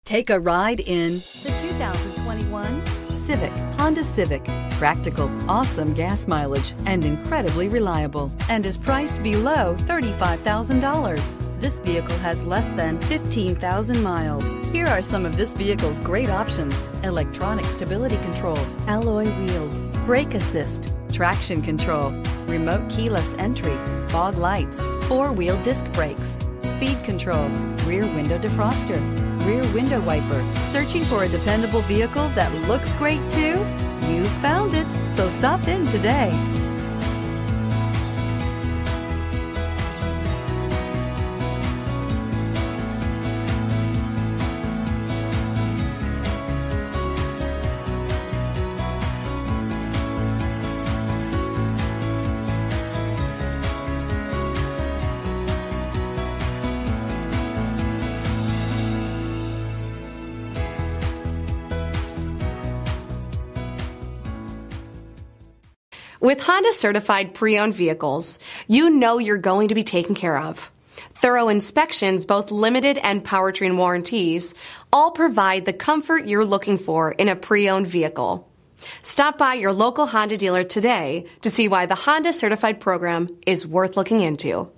Take a ride in the 2021 Civic, Honda Civic. Practical, awesome gas mileage, and incredibly reliable, and is priced below $35,000. This vehicle has less than 15,000 miles. Here are some of this vehicle's great options: electronic stability control, alloy wheels, brake assist, traction control, remote keyless entry, fog lights, four-wheel disc brakes, speed control, rear window defroster, rear window wiper. Searching for a dependable vehicle that looks great too? You found it, so stop in today. With Honda Certified pre-owned vehicles, you know you're going to be taken care of. Thorough inspections, both limited and powertrain warranties, all provide the comfort you're looking for in a pre-owned vehicle. Stop by your local Honda dealer today to see why the Honda Certified program is worth looking into.